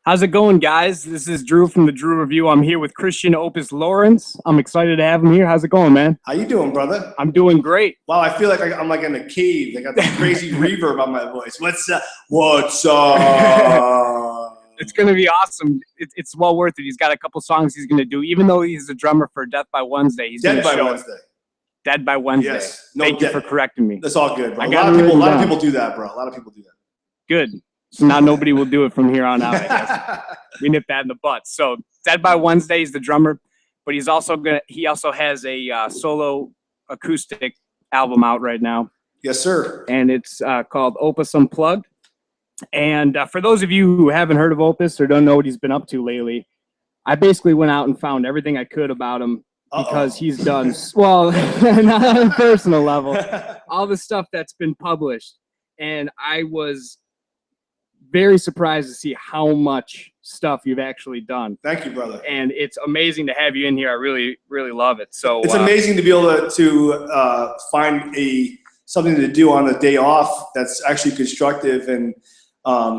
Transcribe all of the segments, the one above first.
How's it going, guys? This is Drew from the Drew Review. I'm here with Christian Opus Lawrence. I'm excited to have him here. How's it going, man? How you doing, brother? I'm doing great. Wow, I feel like I'm like in a cave. I got this crazy reverb on my voice. What's up? It's going to be awesome. It's well worth it. He's got a couple songs he's going to do. Even though he's a drummer for Death by Wednesday, he's Dead by Wednesday. Dead by Wednesday. Yes. No, Thank you for correcting me. That's all good, bro. A lot of people do that, bro. A lot of people do that. Good. So now nobody will do it from here on out, I guess. We nip that in the butt. So Dead by Wednesday, he's the drummer, but he also has a solo acoustic album out right now. Yes, sir. And it's called Opus Unplugged. And for those of you who haven't heard of Opus or don't know what he's been up to lately, I basically went out and found everything I could about him because he's done, well, not on a personal level, all the stuff that's been published. And I was very surprised to see how much stuff you've actually done. Thank you, brother. And it's amazing to have you in here. I really, really love it. So it's amazing to be able to find something to do on a day off that's actually constructive. And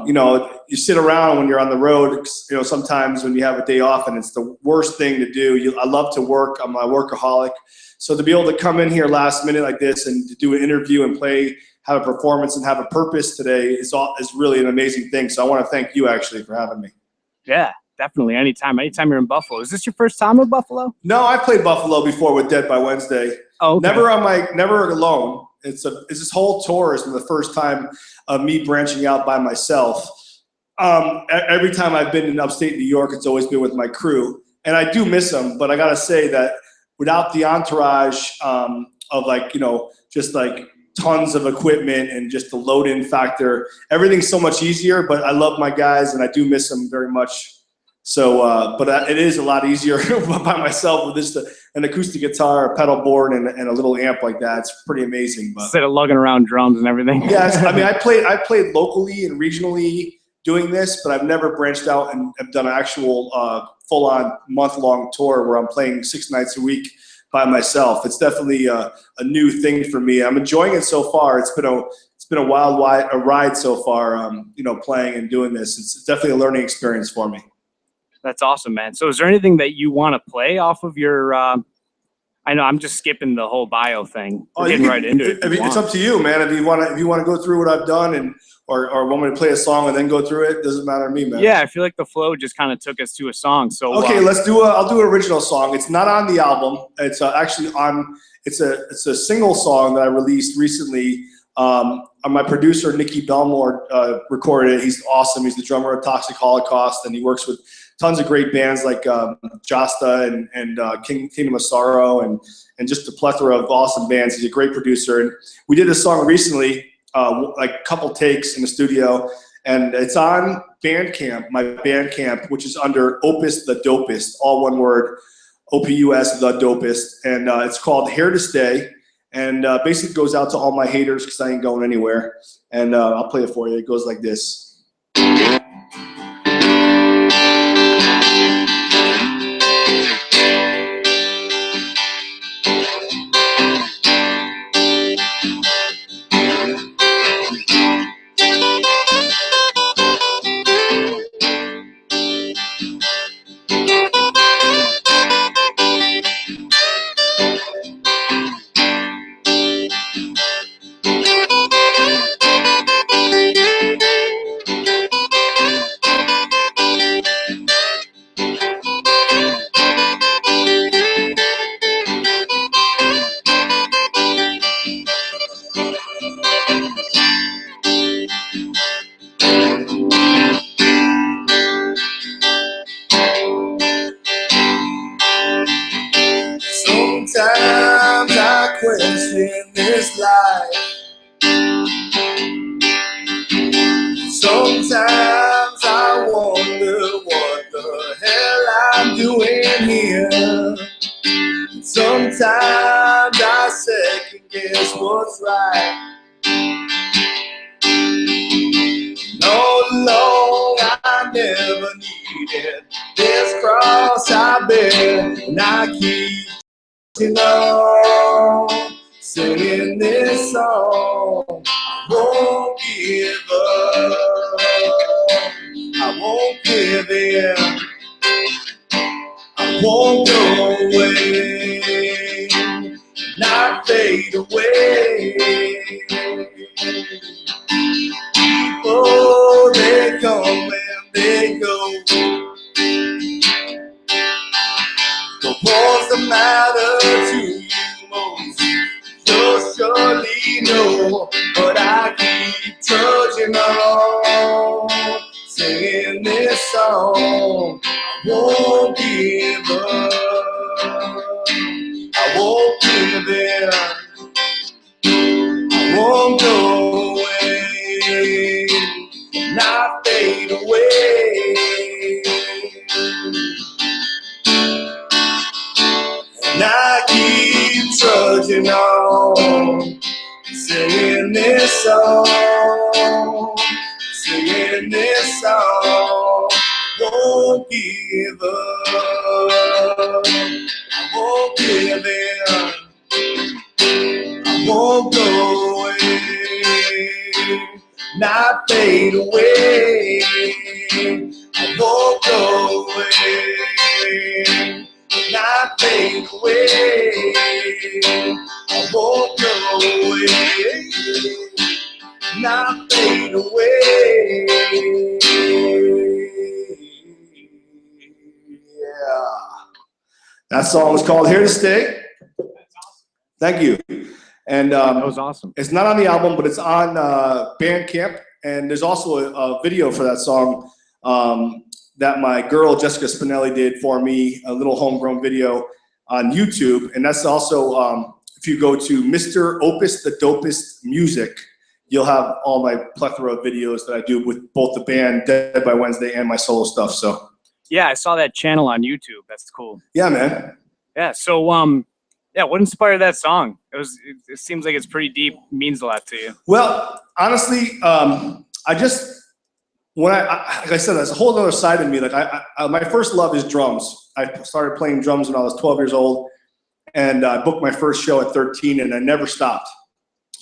you know, you sit around when you're on the road. You know, sometimes when you have a day off, and it's the worst thing to do. I love to work. I'm a workaholic. So to be able to come in here last minute like this and to do an interview and play, have a performance and have a purpose today is really an amazing thing. So I want to thank you actually for having me. Yeah, definitely. Anytime you're in Buffalo. Is this your first time in Buffalo? No, I played Buffalo before with Dead by Wednesday. Oh, okay. Never alone. It's this whole tour is the first time of me branching out by myself. Every time I've been in upstate New York, it's always been with my crew, and I do miss them. But I gotta say that without the entourage of like, you know, just like tons of equipment and just the load-in factor, everything's so much easier. But I love my guys and I do miss them very much. So, but it is a lot easier by myself with just an acoustic guitar, a pedal board, and a little amp like that. It's pretty amazing. But instead of lugging around drums and everything. Yes, I mean, I played locally and regionally doing this, but I've never branched out and have done an actual full-on month-long tour where I'm playing 6 nights a week by myself. It's definitely a new thing for me. I'm enjoying it so far. It's been a wild ride so far. You know, playing and doing this. It's definitely a learning experience for me. That's awesome, man. So is there anything that you want to play off of your I know I'm just skipping the whole bio thing. Getting right into it. I mean, it's up to you, man. If you want to go through what I've done and or want me to play a song and then go through it, doesn't matter to me, man. Yeah, I feel like the flow just kind of took us to a song. So okay, I'll do an original song. It's not on the album. It's actually on. It's a single song that I released recently. My producer Nicky Belmore recorded it. He's awesome. He's the drummer of Toxic Holocaust, and he works with tons of great bands like Jasta and Kingdom of Sorrow and just a plethora of awesome bands. He's a great producer, and we did a song recently, like a couple takes in the studio, and it's on Bandcamp, my Bandcamp, which is under Opus the Dopest, all one word, OPUS the Dopest, and it's called Here to Stay. And basically goes out to all my haters because I ain't going anywhere. And I'll play it for you. It goes like this. Sometimes I question this life. Sometimes I wonder what the hell I'm doing here. Sometimes I second guess what's right. No, Lord, I never needed this cross I bear, and I keep singing this song. I won't give up. trudging on, singing this song. I won't give up. I won't give in. I won't go away, not fade away. And I keep trudging on, singing this song, singing this song. Won't give up, I won't give in. I won't go away, not fade away. I won't go away, not fade away. I won't go away, not fade away. Yeah. That song was called Here to Stay. Thank you. And that was awesome. It's not on the album, but it's on Bandcamp. And there's also a video for that song that my girl Jessica Spinelli did for me, a little homegrown video on YouTube. And that's also, if you go to Mr. Opus the Dopest Music, you'll have all my plethora of videos that I do with both the band Dead by Wednesday and my solo stuff. So yeah, I saw that channel on YouTube. That's cool. Yeah, man. Yeah. So yeah, what inspired that song? It seems like it's pretty deep, means a lot to you. Well, honestly, I just, like I said, there's a whole other side of me. Like my first love is drums. I started playing drums when I was 12 years old, and I booked my first show at 13, and I never stopped.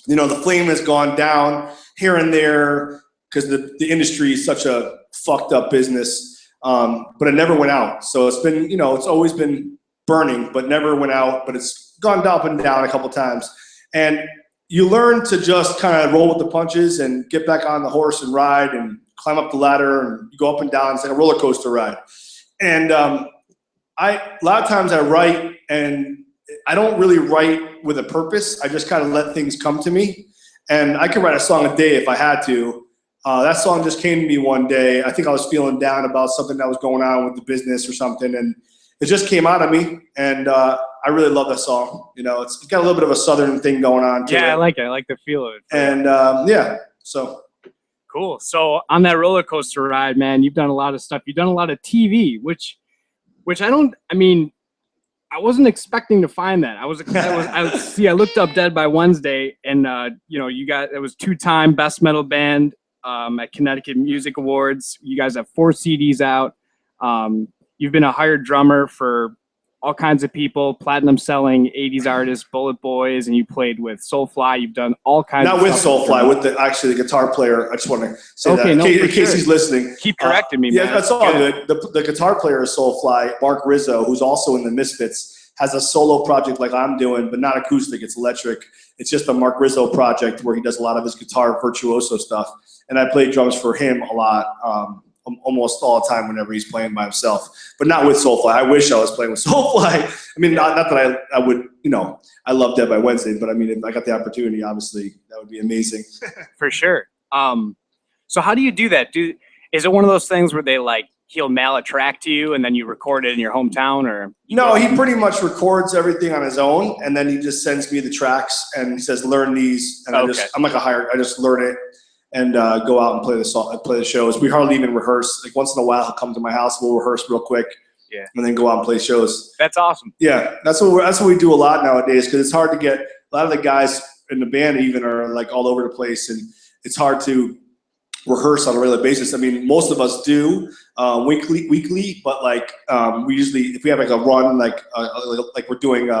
You know, the flame has gone down here and there because the industry is such a fucked up business, but it never went out. So it's been, you know, it's always been burning, but never went out, but it's gone up and down a couple times. And you learn to just kind of roll with the punches and get back on the horse and ride and climb up the ladder and you go up and down. It's like a roller coaster ride. And a lot of times I write, and I don't really write with a purpose. I just kind of let things come to me. And I could write a song a day if I had to. That song just came to me one day. I think I was feeling down about something that was going on with the business or something, and it just came out of me. And I really love that song. You know, it's got a little bit of a southern thing going on to it. Yeah, I like it. I like the feel of it. And yeah, so. Cool. So on that roller coaster ride, man, you've done a lot of stuff. You've done a lot of TV, which I wasn't expecting to find that. I looked up Dead by Wednesday, and it was 2-time Best Metal Band at Connecticut Music Awards. You guys have 4 CDs out. You've been a hired drummer for all kinds of people, platinum selling 80s artists, Bullet Boys, and you played with Soulfly. You've done all kinds of stuff. Not with Soulfly, with the guitar player. I just want to say that in case he's listening. Keep correcting me, yeah, man. that's all good. The guitar player is Soulfly, Mark Rizzo, who's also in the Misfits, has a solo project like I'm doing, but not acoustic, it's electric. It's just a Mark Rizzo project where he does a lot of his guitar virtuoso stuff. And I play drums for him a lot. Almost all the time whenever he's playing by himself, but not with Soulfly. I wish I was playing with Soulfly. I mean, not that I would, you know, I love Dead by Wednesday, but I mean, if I got the opportunity, obviously that would be amazing. For sure. So how do you do that? Is it one of those things where he'll mail a track to you and then you record it in your hometown, or? No, he pretty much records everything on his own, and then he just sends me the tracks and he says, learn these. And I'm like I just learn it. And go out and play the shows. We hardly even rehearse. Like once in a while, he'll come to my house. We'll rehearse real quick, and then go out and play shows. That's awesome. Yeah, that's what we do a lot nowadays, because it's hard to get. A lot of the guys in the band even are like all over the place, and it's hard to rehearse on a regular basis. I mean, most of us do weekly, but like we usually, if we have like a run, like we're doing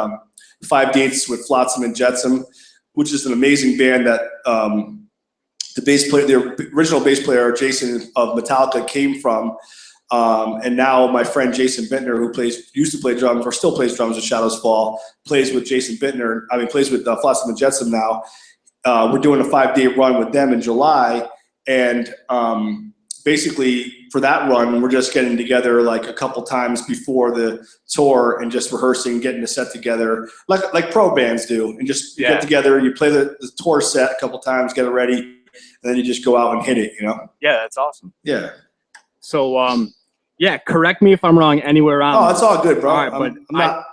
5 dates with Flotsam and Jetsam, which is an amazing band that. The original bass player, Jason of Metallica, came from, and now my friend Jason Bittner, who used to play drums or still plays drums with Shadows Fall, plays with Jason Bittner. plays with Flotsam and Jetsam now. We're doing a 5-day run with them in July, and basically for that run, we're just getting together like a couple times before the tour and just rehearsing, getting the set together, like pro bands do, and just get together. You play the tour set a couple times, get it ready. then you just go out and hit it, you know? Yeah, that's awesome. Yeah. So, yeah, correct me if I'm wrong anywhere on. Oh, it's all good, bro. All right, I'm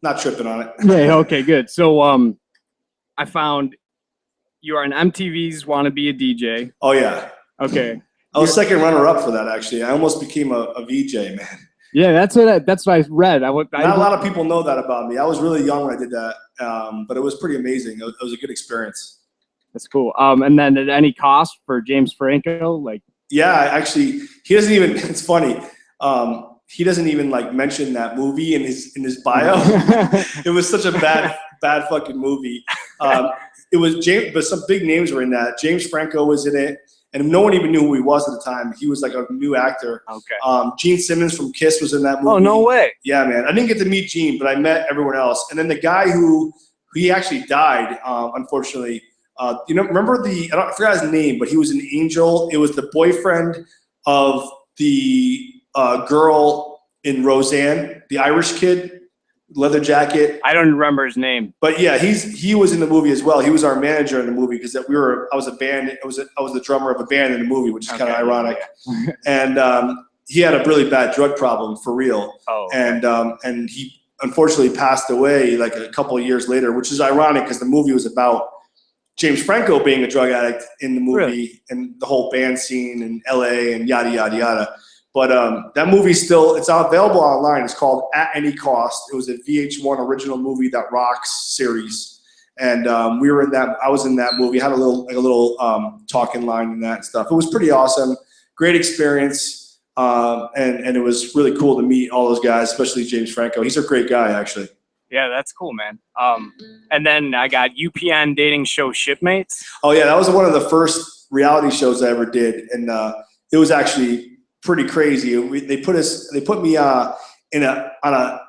not tripping on it. Yeah, okay, good. So, I found you are an MTV's Wanna Be a DJ. Oh, yeah. Okay. I was second runner-up for that, actually. I almost became a VJ, man. Yeah, that's what I read. Not a lot of people know that about me. I was really young when I did that, but it was pretty amazing. It was a good experience. That's cool. And then at any cost for James Franco, like? Yeah, actually, he doesn't even. It's funny. He doesn't even like mention that movie in his bio. It was such a bad fucking movie. It was James, but some big names were in that. James Franco was in it, and no one even knew who he was at the time. He was like a new actor. Okay. Gene Simmons from Kiss was in that movie. Oh, no way. Yeah, man. I didn't get to meet Gene, but I met everyone else. And then the guy who he actually died, unfortunately. You know, remember I forgot his name, but he was an angel. It was the boyfriend of the girl in Roseanne, the Irish kid, leather jacket. I don't remember his name. But yeah, he was in the movie as well. He was our manager in the movie because I was a band. I was the drummer of a band in the movie, which is kind of ironic. Yeah. And he had a really bad drug problem for real. Oh. Okay. And he unfortunately passed away like a couple of years later, which is ironic because the movie was about James Franco being a drug addict in the movie, really? And the whole band scene in LA and yada, yada, yada. But that movie it's available online. It's called At Any Cost. It was a VH1 original movie that rocks series. And we were in that, I was in that movie, had a little talking line in that and stuff. It was pretty awesome. Great experience. And it was really cool to meet all those guys, especially James Franco. He's a great guy, actually. Yeah, that's cool, man. And then I got UPN dating show Shipmates. Oh yeah, that was one of the first reality shows I ever did, and it was actually pretty crazy. They put me on a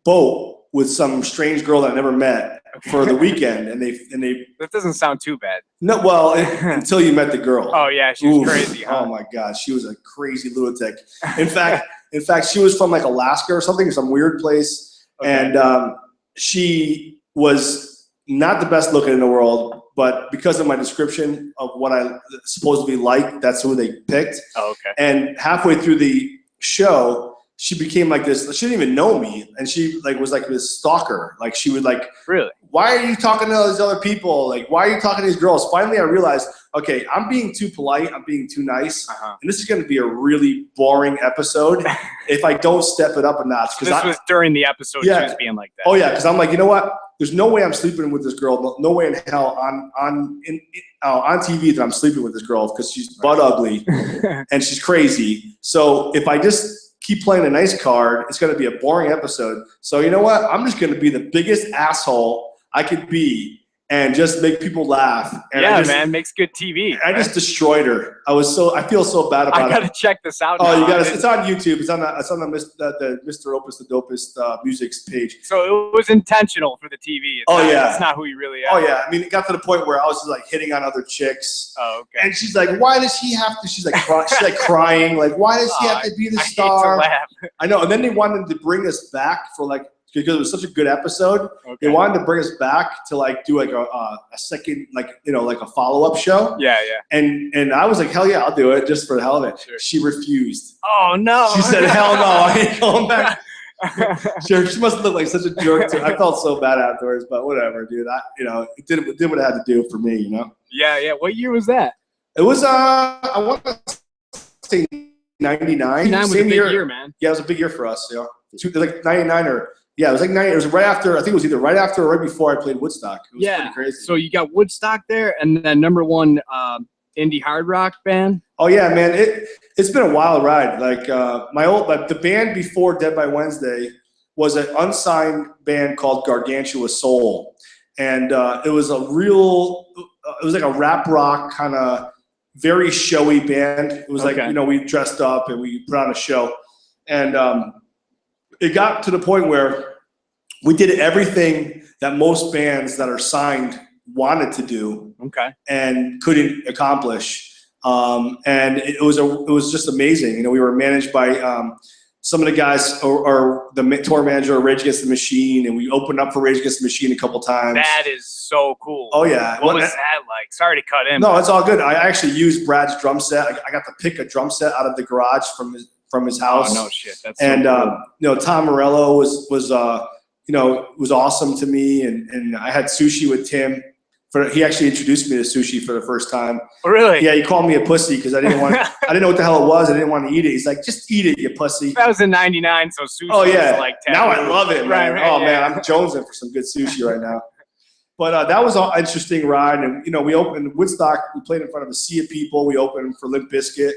boat with some strange girl that I never met for the weekend, and they. That doesn't sound too bad. No, well, until you met the girl. Oh yeah, she was crazy. Huh? Oh my God, she was a crazy lunatic. In fact, she was from like Alaska or something, some weird place, okay. And she was not the best looking in the world, but because of my description of what I supposedly like, that's who they picked. Oh, okay. And halfway through the show, she became like this. She didn't even know me, and she like was like this stalker. Like she would like, really? Why are you talking to all these other people? Like, why are you talking to these girls? Finally, I realized, okay, I'm being too polite. I'm being too nice, and this is going to be a really boring episode if I don't step it up a notch. Because this was during the episode. Yeah. She was being like that. Oh yeah, because I'm like, you know what? There's no way I'm sleeping with this girl. No way in hell on TV that I'm sleeping with this girl because she's butt ugly and she's crazy. So if I just keep playing a nice card, it's going to be a boring episode. So you know what? I'm just going to be the biggest asshole I could be and just make people laugh. And yeah, man, makes good TV. I just destroyed her. I feel so bad about it. I gotta check this out. Oh, you gotta. It's on YouTube. It's on the Mr. Opus the Dopest music page. So it was intentional for the TV. It's not who you really are. Oh yeah. I mean, it got to the point where I was just like hitting on other chicks. Oh, okay. And she's like, "Why does he have to?" She's like, crying. Like, "Why does he have to be the star?" I hate to laugh. I know. And then they wanted to bring us back for like. Because it was such a good episode, they wanted to bring us back to like do like a second, like, you know, like a follow-up show. Yeah, yeah. And I was like, hell yeah, I'll do it just for the hell of it. Sure. She refused. Oh no. She said, hell no, I ain't going back. She must look like such a jerk too. I felt so bad afterwards, but whatever, dude. It did what it had to do for me, you know. Yeah, yeah. What year was that? It was I want to say 99. 99 was a big year, man. Yeah, it was a big year for us. You know, like 99 or. Yeah, it was like 90. It was right after. I think it was either right after or right before I played Woodstock. It was pretty crazy. So you got Woodstock there, and then #1 indie hard rock band. Oh yeah, man. It's been a wild ride. Like the band before Dead by Wednesday was an unsigned band called Gargantua Soul, and it was like a rap rock kind of very showy band. It was like, you know, we dressed up and we put on a show, and it got to the point where we did everything that most bands that are signed wanted to do, and couldn't accomplish. And it was just amazing. You know, we were managed by some of the guys are the tour manager of Rage Against the Machine, and we opened up for Rage Against the Machine a couple times. That is so cool. Oh yeah. What was that like? Sorry to cut in. No, it's all good. I actually used Brad's drum set. I got to pick a drum set out of the garage from his house. Oh no shit. That's and so cool. you know, Tom Morello was you know, was awesome to me, and I had sushi with Tim. He actually introduced me to sushi for the first time. Oh, really? Yeah, he called me a pussy because I didn't want. I didn't know what the hell it was. I didn't want to eat it. He's like, just eat it, you pussy. That was in '99, so sushi. Oh yeah. Was like now I love it, man. Right, oh yeah. man, I'm jonesing for some good sushi right now. But that was an interesting ride, and you know, we opened Woodstock. We played in front of a sea of people. We opened for Limp Bizkit,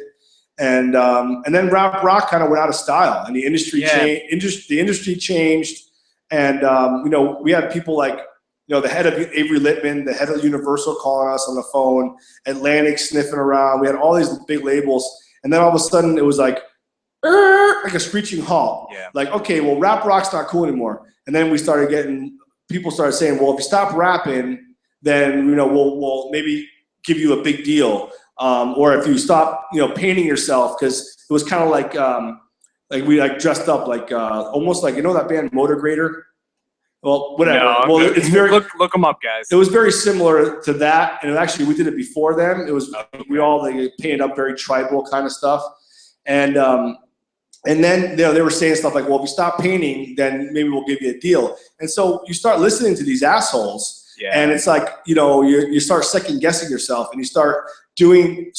and then rap rock kind of went out of style, and the industry changed. The industry changed, and you know, we had people like, you know, the head of Avery Littman, the head of Universal calling us on the phone, Atlantic sniffing around. We had all these big labels, and then all of a sudden it was like a screeching halt. Yeah. Like, okay, well, rap rock's not cool anymore. And then we started getting, people started saying, well, if you stop rapping, then, you know, we'll maybe give you a big deal. Or if you stop, you know, painting yourself, because it was kind of like we like dressed up like almost like, you know, that band Motor Grader. Well, whatever. No, well, it's very look them up, guys. It was very similar to that, and actually we did it before them. It was we all like, painted up very tribal kind of stuff, and then you know, they were saying stuff like, well, if you stop painting, then maybe we'll give you a deal. And so you start listening to these assholes, and it's like, you know, you start second guessing yourself, and you start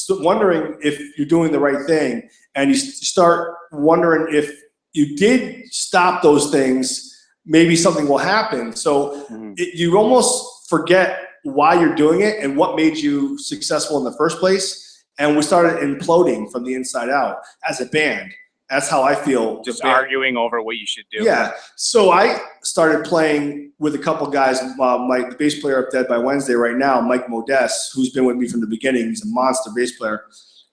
wondering if you're doing the right thing, and you start wondering if you did stop those things, maybe something will happen. So you almost forget why you're doing it and what made you successful in the first place. And we started imploding from the inside out as a band. That's how I feel. Just arguing over what you should do. Yeah. So I started playing with a couple guys. The bass player of Dead by Wednesday right now, Mike Modest, who's been with me from the beginning. He's a monster bass player.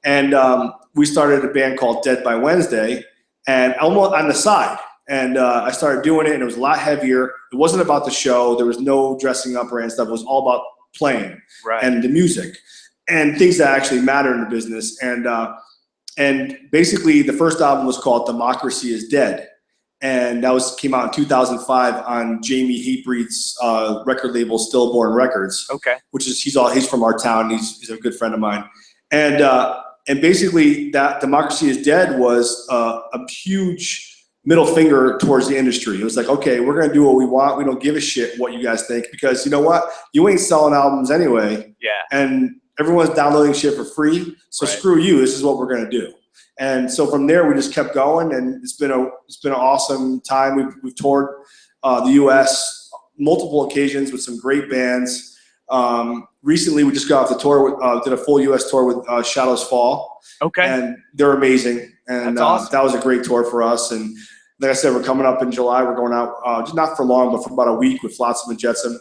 And we started a band called Dead by Wednesday, and almost on the side. And I started doing it, and it was a lot heavier. It wasn't about the show. There was no dressing up or any stuff. It was all about playing and the music and things that actually matter in the business. And basically, the first album was called Democracy is Dead. And that came out in 2005 on Jamie Hatebreed's record label, Stillborn Records. Okay. Which is, he's from our town. He's a good friend of mine. And basically, that Democracy is Dead was a huge middle finger towards the industry. It was like, okay, we're gonna do what we want. We don't give a shit what you guys think, because you know what? You ain't selling albums anyway. Yeah. And everyone's downloading shit for free. So screw you. This is what we're gonna do. And so from there, we just kept going, and it's been an awesome time. We've toured the U.S. multiple occasions with some great bands. Recently, we just got off the tour, did a full U.S. tour with Shadows Fall. Okay. And they're amazing. And awesome. That was a great tour for us. And like I said, we're coming up in July. We're going out, just not for long, but for about a week with Flotsam and Jetsam.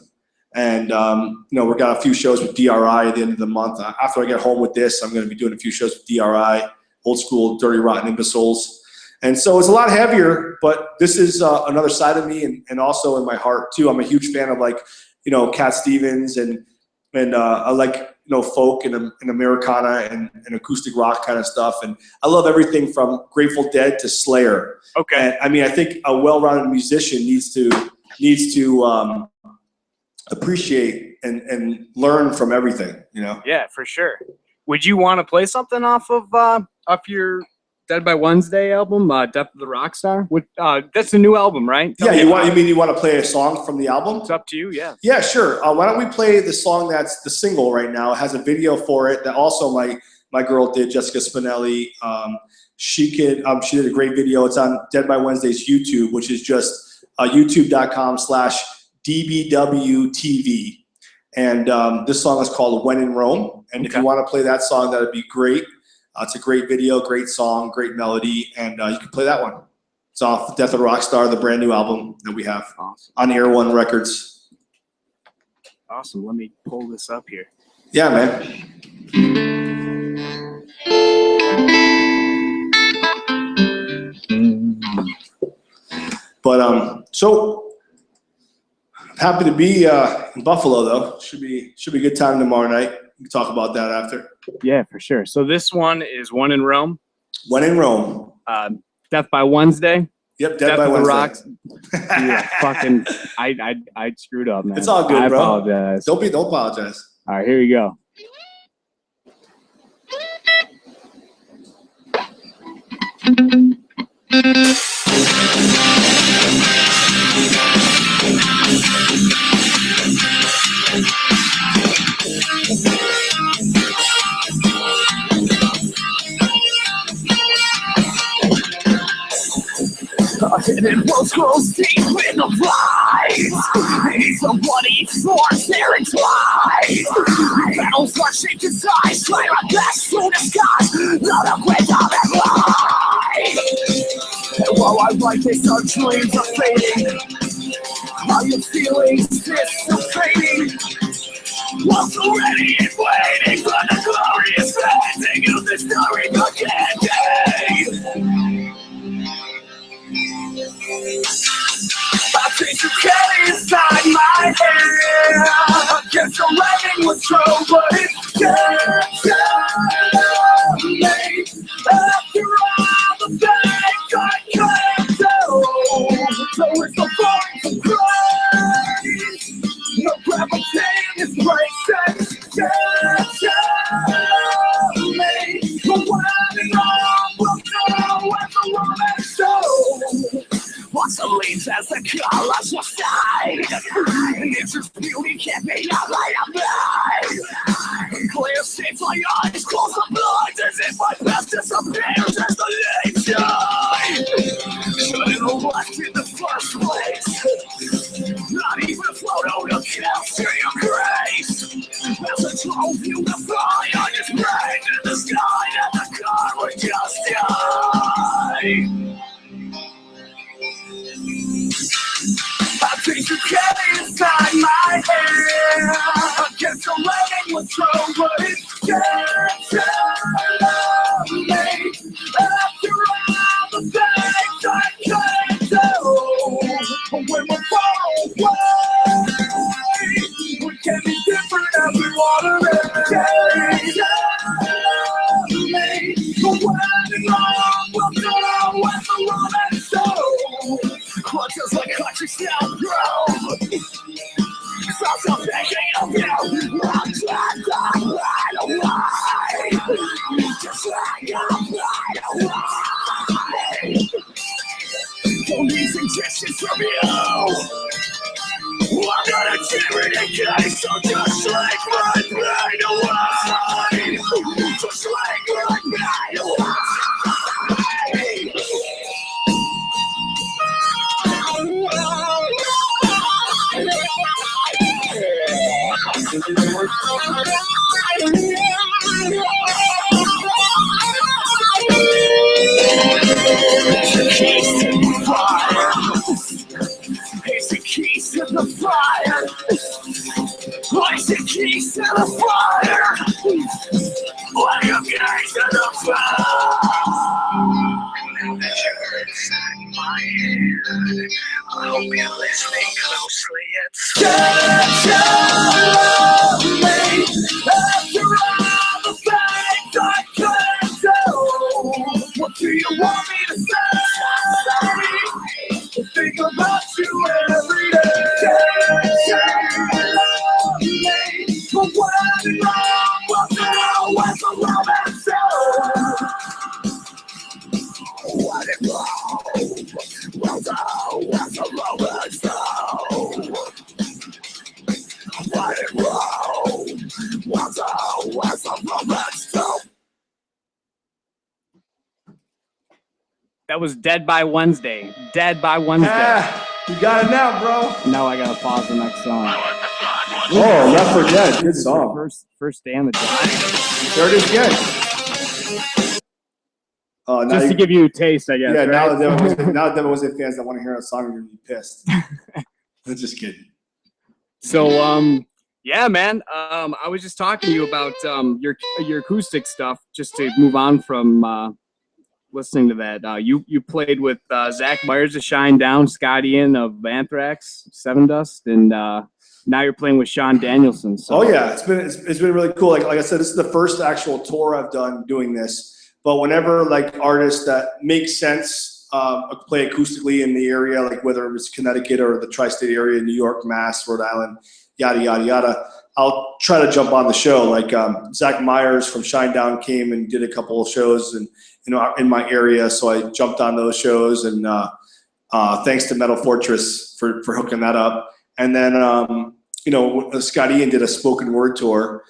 And, you know, we've got a few shows with DRI at the end of the month. After I get home with this, I'm going to be doing a few shows with DRI, Old School, Dirty Rotten Imbeciles. And so it's a lot heavier, but this is another side of me, and also in my heart too. I'm a huge fan of, like, you know, Cat Stevens, and I like, you know, folk and Americana and acoustic rock kind of stuff. And I love everything from Grateful Dead to Slayer. Okay. And, I mean, I think a well-rounded musician needs to appreciate and learn from everything, you know? Yeah, for sure. Would you want to play something off your Dead by Wednesday album, Death of the Rockstar? That's a new album, right? Yeah, you want to play a song from the album? It's up to you, yeah. Yeah, sure. Why don't we play the song that's the single right now? It has a video for it that also my girl did, Jessica Spinelli. She did a great video. It's on Dead by Wednesday's YouTube, which is just youtube.com/DBWTV. And this song is called When in Rome. And if you want to play that song, that'd be great. It's a great video, great song, great melody, and you can play that one. It's off Death of the Rockstar, the brand new album that we have on Air One Records. Awesome. Let me pull this up here. Yeah, man. But so happy to be in Buffalo, though. Should be a good time tomorrow night. We can talk about that after. Yeah, for sure. So this one is One in Rome. One in Rome. Death by Wednesday. Yep, Death Dead by of the Wednesday. Rocks. Yeah, fucking, I screwed up, man. It's all good, I bro. apologize. Don't apologize. All right, here we go. Hidden wolves grows deep in the light. He's a bloody force there and twice. Battles are shaken size, try our best to disguise. Not a great time and light. And while I write this, our dreams are fading. How your feelings dissipating. Once already and waiting for the glorious ending of the story again. I think you carry inside my head. Against the lightning was true, but it can't tell me. After all the things I can't do, so it's the voice of Christ. No gravity in this place that can't tell me. But when it all will go as the woman shows. Watch the leaves as the colors will fade. Nature's beauty can't be a light of night. Clear stains my eyes, close the blinds as if my past disappears as the leaves shine. Shouldn't have left in the first place. Not even a photo to capture your grace. As I drove you to fly, I just prayed in the sky that the car would just die. I think you carry inside my head. Against the lightning was true, but it can't tell me. After all the things I can't do, but when we're far away, we can be different as we want to be. Can't tell me, but when it's all will go as the woman shows. Clutches like country style grove. Sounds of thinking of you. I'm trying to ride away. Just like I'm right away. Don't need suggestions from you. I'm gonna tear it again. So just like my brain away. Just like my brain away. Here's the keys to the fire. Here's the keys to the fire. What you guys to the fire? Now that you're inside my head, I hope you're listening closely. It's tell me after all the things I can't do. What do you want me to say? To think about you every day. Tell me, but when it's all will go as the romance shows. When it will go as the romance shows. When it will go as the romance shows. That was Dead by Wednesday. Dead by Wednesday. You got it now, bro. Now I gotta pause the next song. Oh, Left for Dead. Good song. First day on the drive. There it is again. Oh, now Just to give you a taste, I guess. yeah, right? now Devin Wednesday fans that want to hear a song are going to be pissed. I'm just kidding. So, yeah, man. I was just talking to you about your acoustic stuff, just to move on from listening to that. You played with Zach Myers of Shine Down, Scott Ian of Anthrax, Seven Dust, and now you're playing with Sean Danielsen. So. Oh yeah, it's been really cool. Like I said, this is the first actual tour I've done doing this. But whenever like artists that make sense play acoustically in the area, like whether it was Connecticut or the tri-state area, New York, Mass, Rhode Island, yada, yada, yada, I'll try to jump on the show. Like Zach Myers from Shinedown came and did a couple of shows and in my area, so I jumped on those shows, and thanks to Metal Fortress for hooking that up. And then Scott Ian did a spoken word tour,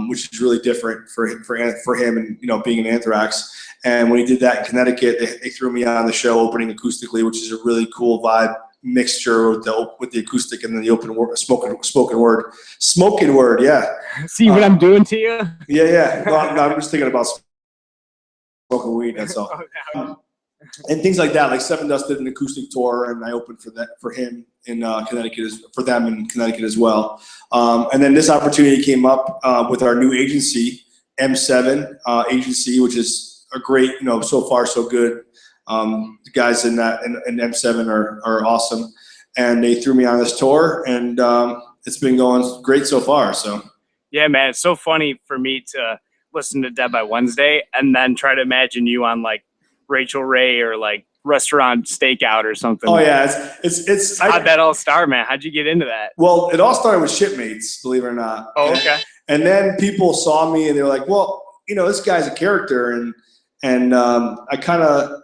which is really different for him, and being in Anthrax. And when he did that in Connecticut, they threw me on the show opening acoustically, which is a really cool vibe mixture with the acoustic and then the open word, spoken word. Yeah. See what I'm doing to you? Yeah. No, I'm just thinking about smoking weed. That's all. And things like that. Like Seven Dust did an acoustic tour, and I opened for him in Connecticut, for them in Connecticut as well. And then this opportunity came up with our new agency, M7 Agency, which is a great, so far so good. The guys in M7 are awesome, and they threw me on this tour, and it's been going great so far. So yeah, man, it's so funny for me to listen to Dead by Wednesday and then try to imagine you on like Rachel Ray or like Restaurant Stakeout or something. Oh yeah, it's how'd that all start, man? How'd you get into that? Well, it all started with Shipmates, believe it or not. Oh, okay. And then people saw me and they were like, well, this guy's a character, and I kind of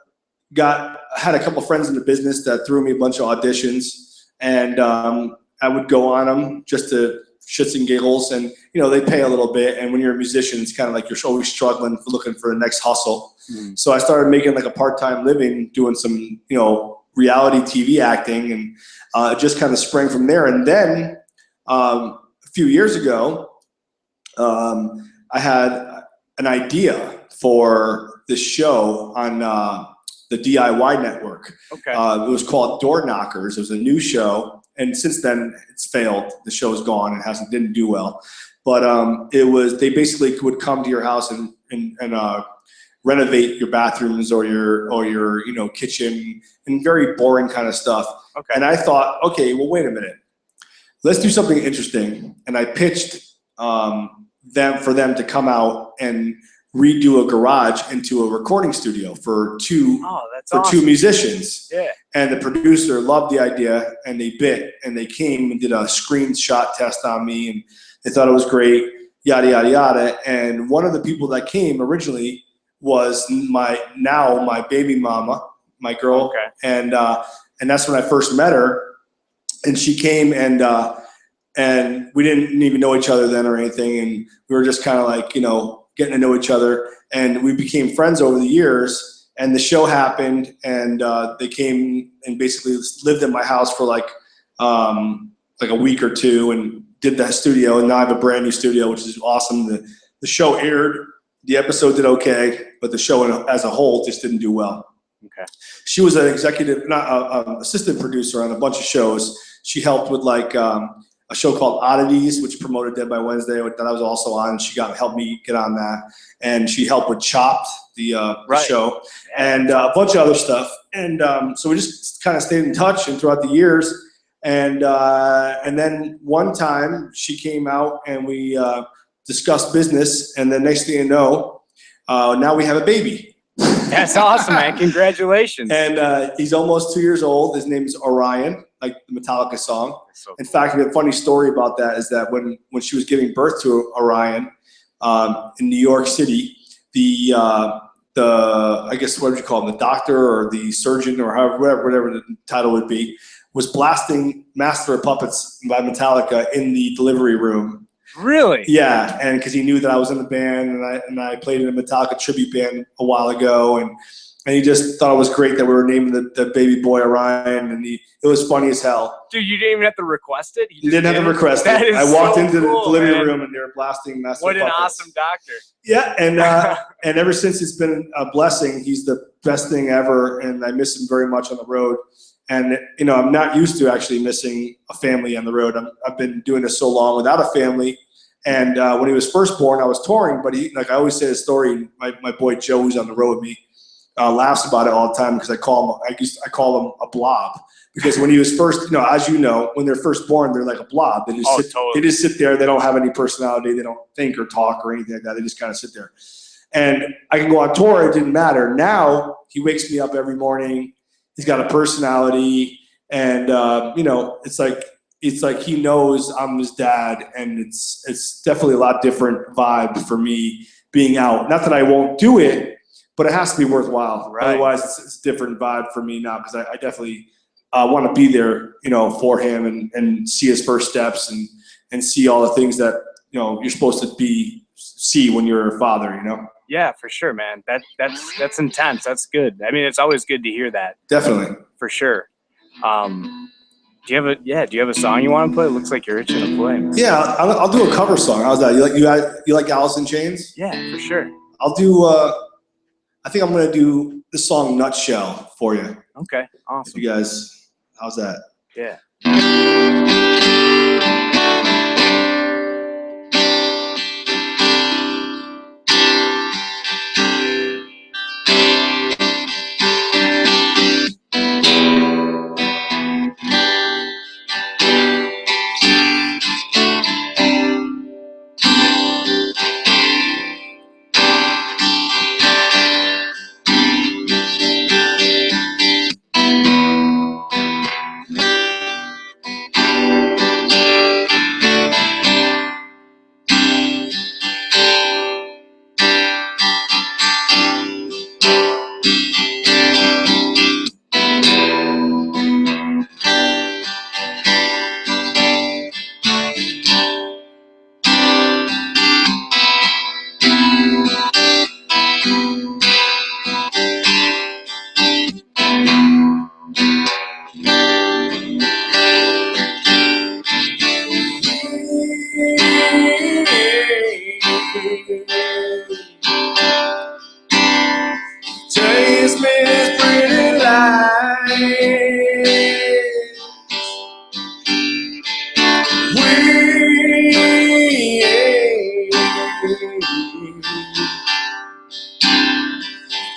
had a couple friends in the business that threw me a bunch of auditions, and I would go on them just to shits and giggles, and they pay a little bit, and when you're a musician, it's kind of like you're always struggling for looking for the next hustle. So I started making like a part-time living doing some reality TV acting, and it just kind of sprang from there. And then a few years ago, I had an idea for this show on the DIY network. Okay. It was called Door Knockers. It was a new show, and since then it's failed. The show's gone and didn't do well. But they basically would come to your house and renovate your bathrooms or your kitchen, and very boring kind of stuff. Okay. And I thought, okay, well, wait a minute, let's do something interesting. And I pitched for them to come out and redo a garage into a recording studio for two musicians. Yeah. And the producer loved the idea, and they bit, and they came and did a screenshot test on me, and they thought it was great, yada, yada, yada. And one of the people that came originally was my baby mama, my girl. Okay. And that's when I first met her, and she came, and we didn't even know each other then or anything, and we were just kind of like, getting to know each other, and we became friends over the years. And the show happened, and they came and basically lived in my house for like a week or two, and did the studio. And now I have a brand new studio, which is awesome. The show aired, the episode did okay, but the show as a whole just didn't do well. Okay. She was an assistant producer on a bunch of shows. She helped with like a show called Oddities, which promoted Dead by Wednesday, that I was also on. She helped me get on that, and she helped with Chopped, the show, and a bunch of other stuff. And so we just kind of stayed in touch, and throughout the years, and then one time she came out and we discussed business, and the next thing you know, now we have a baby. That's awesome, man! Congratulations. And he's almost 2 years old. His name is Orion, like the Metallica song. So cool. In fact, a funny story about that is that when she was giving birth to Orion in New York City, the I guess what would you call him, the doctor or the surgeon or whatever the title would be, was blasting Master of Puppets by Metallica in the delivery room. Really? Yeah, and because he knew that I was in the band, and I played in a Metallica tribute band a while ago, and he just thought it was great that we were naming the baby boy Orion, and it was funny as hell. Dude, you didn't even have to request it? You didn't have to request it. I walked into the delivery room, and they were blasting Master of Puppets. What an awesome doctor. Yeah, and ever since, it's been a blessing. He's the best thing ever, and I miss him very much on the road. And I'm not used to actually missing a family on the road. I've been doing this so long without a family. And when he was first born, I was touring. But I always say the story. My boy Joe, who's on the road with me, laughs about it all the time, because I call him a blob, because when he was first, as you know, when they're first born, they're like a blob. They just sit there. They don't have any personality. They don't think or talk or anything like that. They just kind of sit there. And I can go on tour, it didn't matter. Now he wakes me up every morning. He's got a personality, and you know, it's like he knows I'm his dad, and it's definitely a lot different vibe for me being out. Not that I won't do it, but it has to be worthwhile. Right. Otherwise, it's a different vibe for me now, because I definitely want to be there, you know, for him and see his first steps and see all the things that, you know, you're supposed to see when you're a father, you know. Yeah, for sure, man. That's intense. That's good. I mean, it's always good to hear that. Definitely. For sure. Do you have a song you want to play? It looks like you're itching to play. Man. Yeah, I'll do a cover song. How's that? You like Alice in Chains? Yeah, for sure. I'll do. I think I'm gonna do the song "Nutshell" for you. Okay, If awesome. you guys, how's that? Yeah. Taste me pretty lies.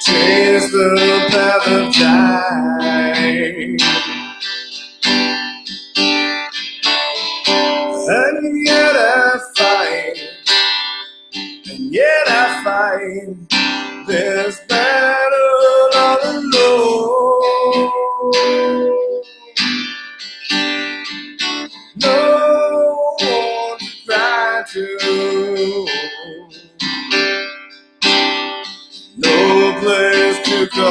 Change the path of time, and yet I find this battle all alone. No one to cry to, no place to go.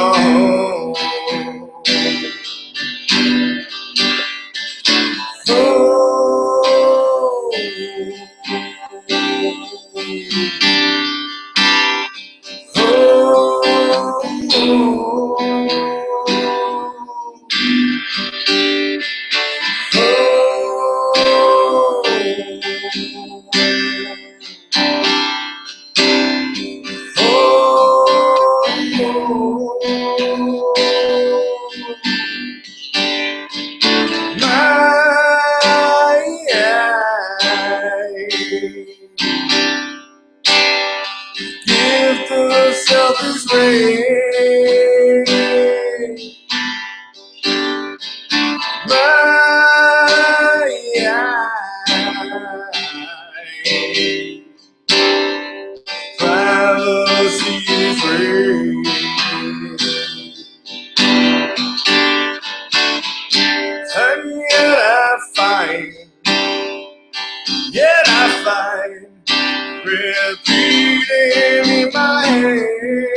Give the selfish way. Privacy is free. And yet I find repeating in my head.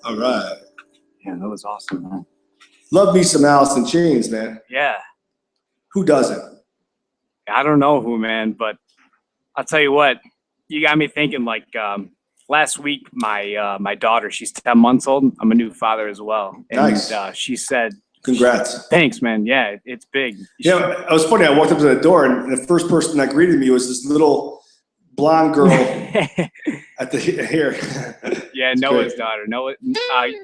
All right. Yeah, that was awesome, man. Love me some Alice in Chains, man. Yeah. Who doesn't? I don't know who, man, but I'll tell you what, you got me thinking. Like last week, my daughter, she's 10 months old. I'm a new father as well. And Nice. She said, Congrats. thanks, man. Yeah, it's big. Yeah, it was funny. I walked up to the door, and the first person that greeted me was this little blonde girl at the here. Yeah, It's Noah's great. daughter. Noah,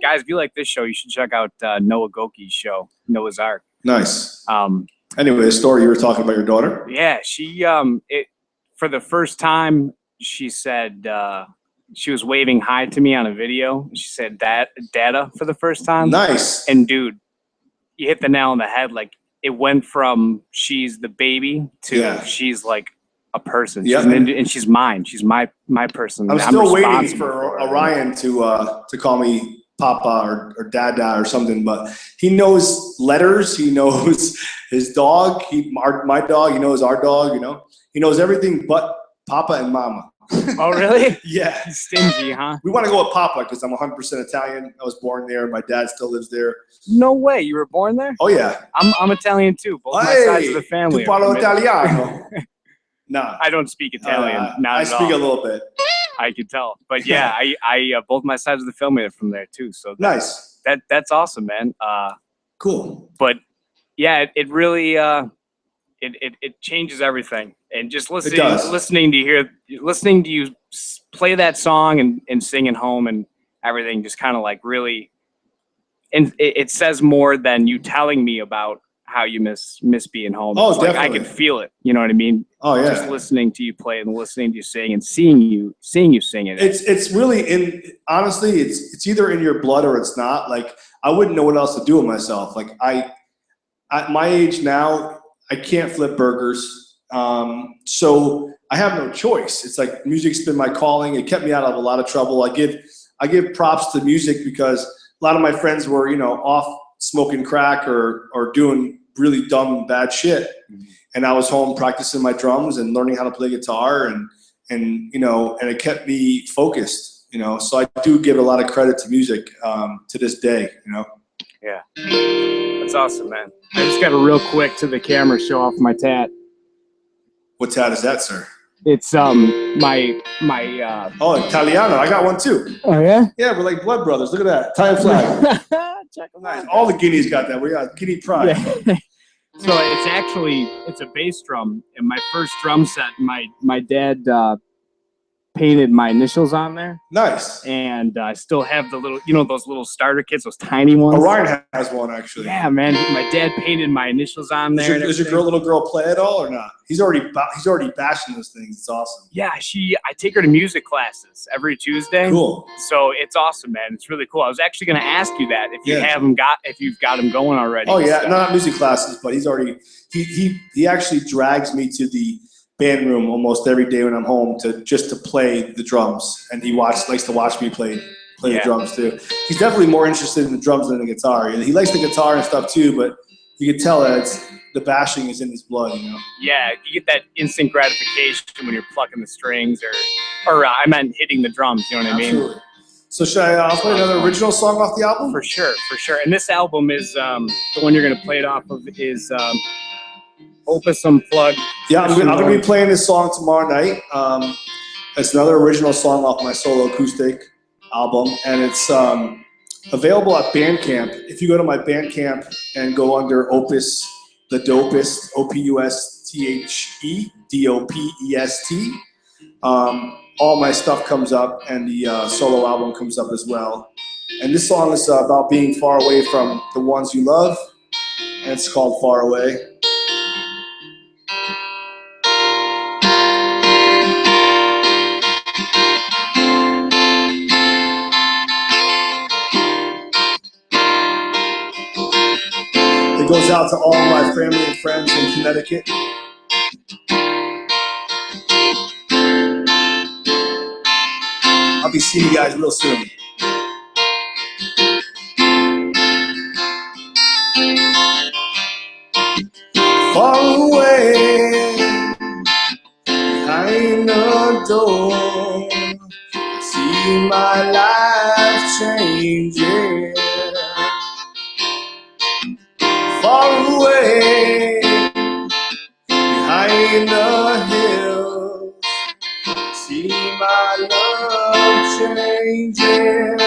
guys, if you like this show, you should check out Noah Goki's show, Noah's Ark. Nice. Anyway, the story you were talking about your daughter. Yeah, she for the first time, she said she was waving hi to me on a video. She said data for the first time. Nice. And dude, you hit the nail on the head. Like it went from she's the baby to she's like a person. Yep. And she's mine. She's my person. I'm still waiting responsible for her. Orion to call me Papa or Dada or something, but he knows letters. He knows his dog. My dog. He knows our dog. You know, he knows everything but Papa and Mama. Oh, really? Yeah. He's stingy, huh? We want to go with Papa because I'm 100% Italian. I was born there. My dad still lives there. No way. You were born there? Oh yeah. I'm Italian too. Both my sides of the family. Tu parlo italiano? No. I don't speak Italian. Not I at speak all. a little bit. I can tell. But yeah, I both my sides of the family are from there too. So Nice. That's awesome, man. Cool. But yeah, it really it changes everything. And just listening to you play that song and sing at home and everything just kind of like really, and it says more than you telling me about how you miss being home. Oh, it's like definitely. I can feel it. You know what I mean? Oh yeah. Just listening to you play and listening to you sing and seeing you sing it. It's really honestly, it's either in your blood or it's not. Like I wouldn't know what else to do with myself. Like at my age now, I can't flip burgers. So I have no choice. It's like music's been my calling. It kept me out of a lot of trouble. I give props to music because a lot of my friends were, off smoking crack or doing really dumb, bad shit. Mm-hmm. And I was home practicing my drums and learning how to play guitar and it kept me focused, so I do give a lot of credit to music, to this day, Yeah. That's awesome, man. I just got to real quick to the camera show off my tat. What tat is that, sir? It's my Oh, Italiano. I got one too. Oh yeah? Yeah, we're like blood brothers. Look at that. Italian flag. Check them Nice. out. All the Guineas got that. We got Guinea pride. Yeah. So it's a bass drum. And my first drum set, my dad painted my initials on there. Nice. And I still have the little, those little starter kits, those tiny ones. Orion has one actually. Yeah, man. My dad painted my initials on there. Does your little girl play at all or not? He's already bashing those things. It's awesome. Yeah, I take her to music classes every Tuesday. Cool. So it's awesome, man. It's really cool. I was actually going to ask you that if you've got him going already. Oh yeah, not music classes, but he's already he actually drags me to the band room almost every day when I'm home just to play the drums, and he likes to watch me play the drums too. He's definitely more interested in the drums than the guitar. He likes the guitar and stuff too, but you can tell that the bashing is in his blood, Yeah, you get that instant gratification when you're plucking the strings, or I meant hitting the drums. You know what I mean? Absolutely. So should I play another original song off the album? For sure. And this album is the one you're gonna play it off of is Opus Unplugged. Yeah, I'm gonna be playing this song tomorrow night. It's another original song off my solo acoustic album, and it's available at Bandcamp. If you go to my Bandcamp and go under Opus, the Dopest, OPUSTHE, all my stuff comes up, and the solo album comes up as well. And this song is about being far away from the ones you love, and it's called Far Away. It goes out to all my family and friends in Connecticut. I'll be seeing you guys real soon. Far away, behind the door, I see my life changing. the hills, see my love changing.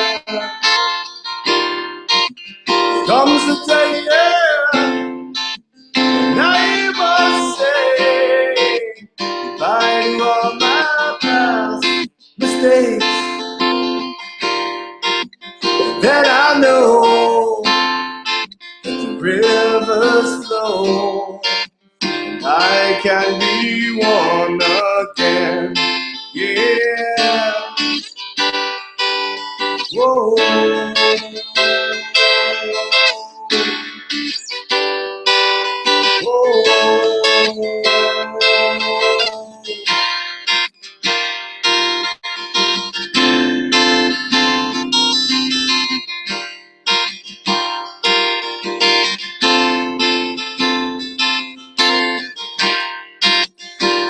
Comes the day, and I must say goodbye to all my past mistakes. Then I know that the rivers flow, and I can be one again. Yeah. Whoa.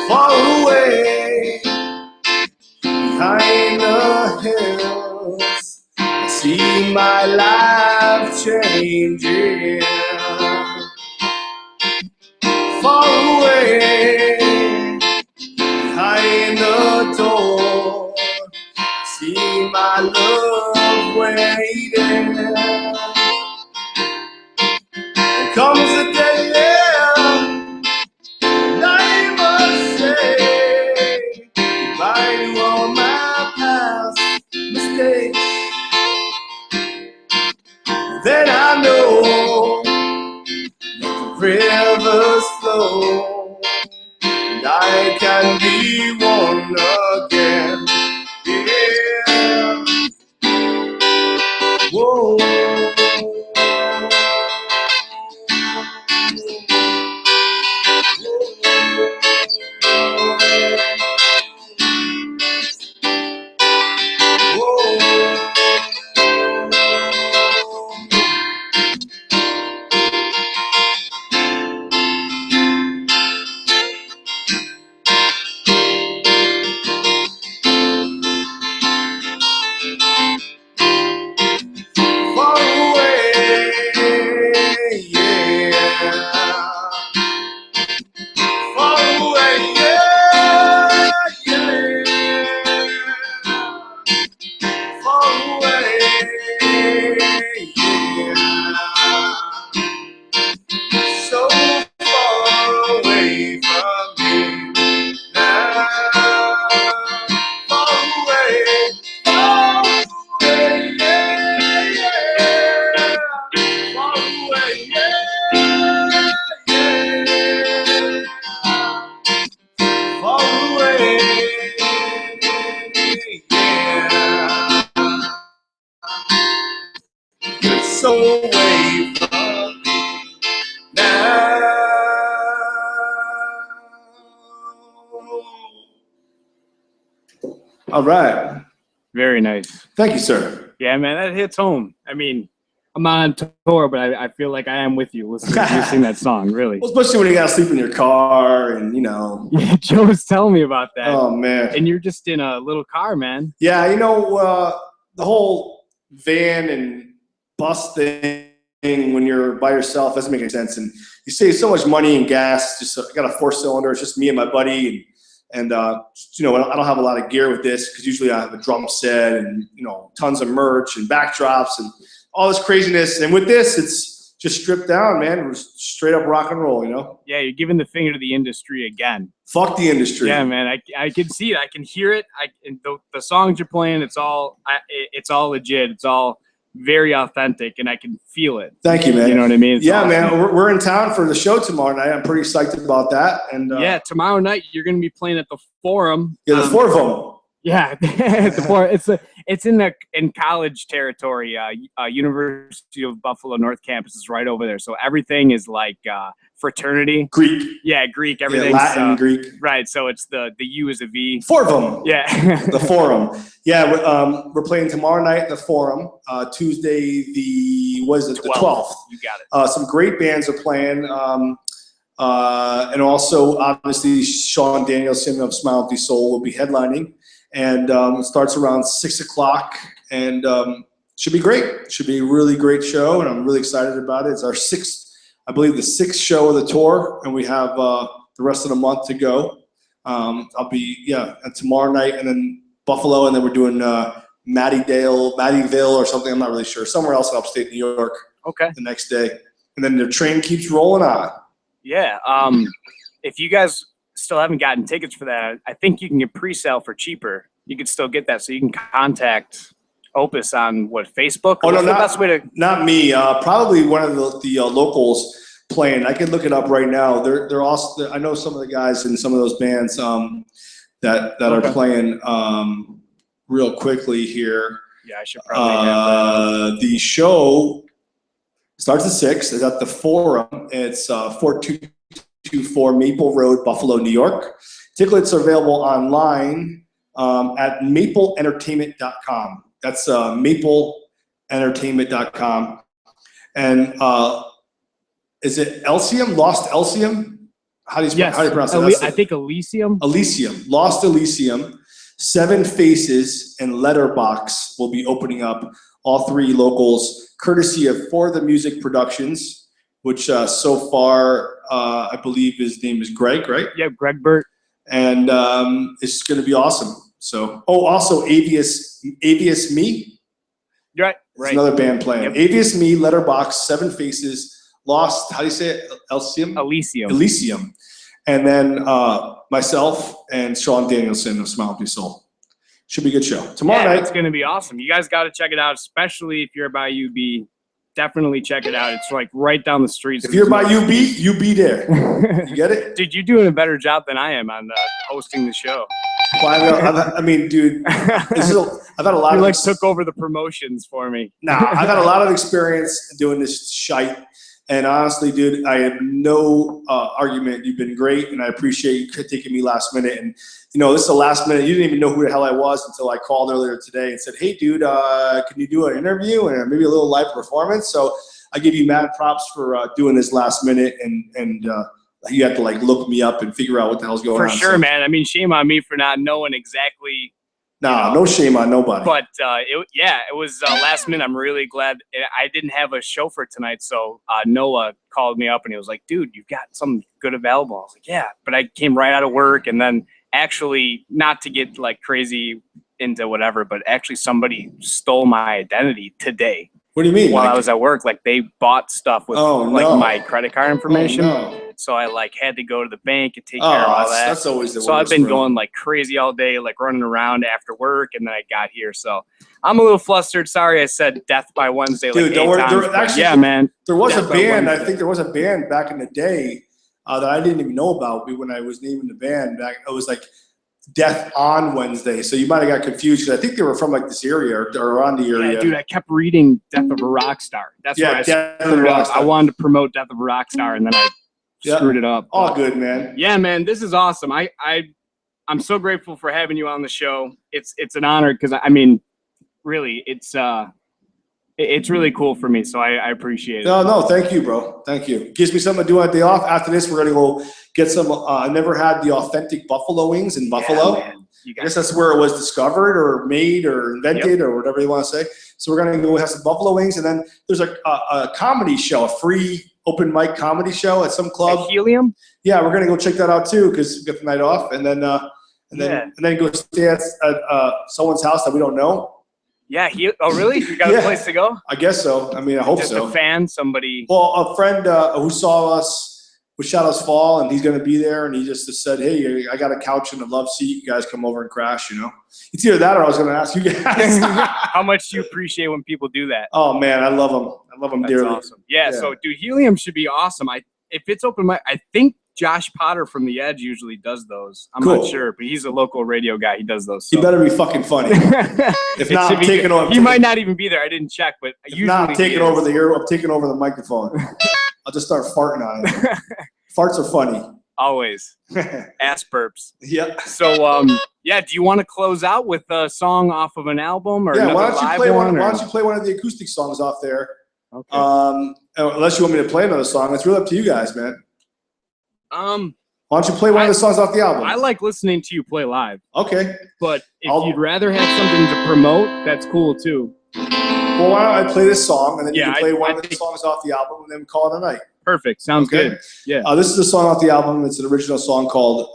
Far away behind the hills, I see my life changing. Far away behind the door, I see my love waiting. There comes a day, and I must say goodbye to all my past mistakes. Then I know the rivers flow, and I can be one again. Yeah. Whoa. Far away, yeah. Far away, yeah, yeah. Far away, yeah. So far away from me now. Far away, yeah, yeah. Far away, yeah, yeah. Far away, yeah. You're so away from me now. All right. Very nice. Thank you, sir. Yeah, man, that hits home. I mean, I'm not on tour, but I feel like I am with you listening to you sing that song, really. Well, especially when you gotta sleep in your car and, you know. Yeah, Joe was telling me about that. Oh, man. And you're just in a little car, man. Yeah, you know, the whole van and bus thing when you're by yourself doesn't make any sense. And you save so much money in gas. Just I got a 4-cylinder. It's just me and my buddy. And you know, I don't have a lot of gear with this because usually I have a drum set and, you know, tons of merch and backdrops and all this craziness. And with this, it's just stripped down, man. We're straight up rock and roll, you know? Yeah, you're giving the finger to the industry again. Fuck the industry. Yeah, man, I can see it. I can hear it. The songs you're playing, it's all legit. It's all very authentic, and I can feel it. Thank you, man. You know what I mean? It's yeah, awesome. man. We're in town for the show tomorrow night. I'm pretty psyched about that. And yeah, tomorrow night you're going to be playing at the Forum. Yeah, the four of them. Yeah, the Forum. It's in college territory. University of Buffalo North Campus is right over there, so everything is like fraternity. Greek. Yeah, Greek. Everything. Yeah, Latin, Greek. Right. So it's the U is a V. Four of them. Yeah. The Forum. Yeah, we're playing tomorrow night at the Forum. Tuesday, the 12th. You got it. Some great bands are playing. And also, obviously, Sean Danielsen of Smile Empty Soul will be headlining. And it starts around 6 o'clock. And should be great. Should be a really great show. And I'm really excited about it. It's our I believe the sixth show of the tour. And we have the rest of the month to go. I'll be and tomorrow night, and then Buffalo, and then we're doing Mattyville or something. I'm not really sure. Somewhere else in upstate New York. Okay. The next day, and then the train keeps rolling on. Yeah. If you guys still haven't gotten tickets for that, I think you can get pre-sale for cheaper. You can still get that, so you can contact Opus on Facebook. Oh no, the best way to. Not me. Probably one of the locals playing. I can look it up right now. They're also. I know some of the guys in some of those bands that are playing. Real quickly here. Yeah, I should probably have that. The show starts at 6. It's at the Forum. It's 4224 Maple Road, Buffalo, New York. Tickets are available online at mapleentertainment.com. That's mapleentertainment.com. And is it Elysium? Lost Elysium? How do you pronounce it? I think Elysium. Elysium. Lost Elysium. 7 Faces and Letterbox will be opening up. All 3 locals, courtesy of For the Music Productions, which so far I believe his name is Greg, right? Yeah, Greg Burt. And it's going to be awesome. So, also Avius Me. Right. It's another band playing. Yep. Avius Me, Letterbox, 7 Faces, Lost. How do you say it? Elysium. Elysium. And then myself and Sean Danielsen of Smile Be Soul. Should be a good show. Tomorrow night. It's going to be awesome. You guys got to check it out, especially if you're by UB. Definitely check it out. It's like right down the street. If you're by UB, you be there. You get it? Dude, you're doing a better job than I am on hosting the show. Well, I mean, dude, I've had a lot you of took over the promotions for me. Nah, I've had a lot of experience doing this shite. And honestly, dude, I have no argument. You've been great, and I appreciate you taking me last minute. And, this is the last minute. You didn't even know who the hell I was until I called earlier today and said, hey, dude, can you do an interview and maybe a little live performance? So I give you mad props for doing this last minute, and you had to, look me up and figure out what the hell's going on. For sure, man. I mean, shame on me for not knowing exactly. Nah, no shame on nobody. But it was last minute. I'm really glad I didn't have a show for tonight. So Noah called me up and he was like, dude, you've got something good available. I was like, yeah, but I came right out of work. And then actually, not to get crazy into whatever, but actually somebody stole my identity today. What do you mean? While I was at work, they bought stuff with my credit card information. Oh, no. So I had to go to the bank and take care of all that. That's always the worst. So I've been going crazy all day, running around after work, and then I got here. So I'm a little flustered. Sorry, I said death by Wednesday. Dude, don't worry. Man. There was a band. I think there was a band back in the day that I didn't even know about when I was naming the band. It was Death on Wednesday. So you might have got confused because I think they were from this area or around the area. Yeah, dude, I kept reading Death of a Rock Star. That's why Death of a Rock Star. I wanted to promote Death of a Rock Star, and then I screwed it up. All good, man. Yeah, man, this is awesome. I'm so grateful for having you on the show. It's an honor because really, it's really cool for me. So I appreciate it. No, thank you, bro. Thank you. Gives me something to do on day off. After this, we're gonna go get some. I never had the authentic buffalo wings in Buffalo. Yeah, I guess that's where it was discovered or made or invented or whatever you want to say. So we're gonna go have some buffalo wings, and then there's a comedy show, a free open mic comedy show at some club. At Helium? Yeah, we're gonna go check that out too because we got the night off, and then go stay at someone's house that we don't know. Yeah. Oh, really? You got a place to go? I guess so. I mean, I hope so. Just a fan, somebody. Well, a friend who saw us with Shadows Fall, and he's going to be there, and he just said, hey, I got a couch and a love seat. You guys come over and crash, It's either that or I was going to ask you guys. How much do you appreciate when people do that? Oh, man, I love them. I love them That's dearly. Awesome. Yeah, so, dude, Helium should be awesome. If it's open mic, I think Josh Potter from The Edge usually does those. I'm not sure, but he's a local radio guy. He does those. So. He better be fucking funny. If not, I'm taking over. He might not even be there. I didn't check, but usually I'm taking over the microphone. I'll just start farting on it. Farts are funny. Always. Ass burps. Yeah. So, do you want to close out with a song off of an album or why don't you play one of the acoustic songs off there? Okay. Unless you want me to play another song, it's really up to you guys, man. Why don't you play one of the songs off the album? I like listening to you play live. Okay. But if you'd rather have something to promote, that's cool too. Well, why don't I play this song, and then you can play one of the songs off the album, and then we call it a night. Perfect. Sounds good. Yeah. This is a song off the album. It's an original song called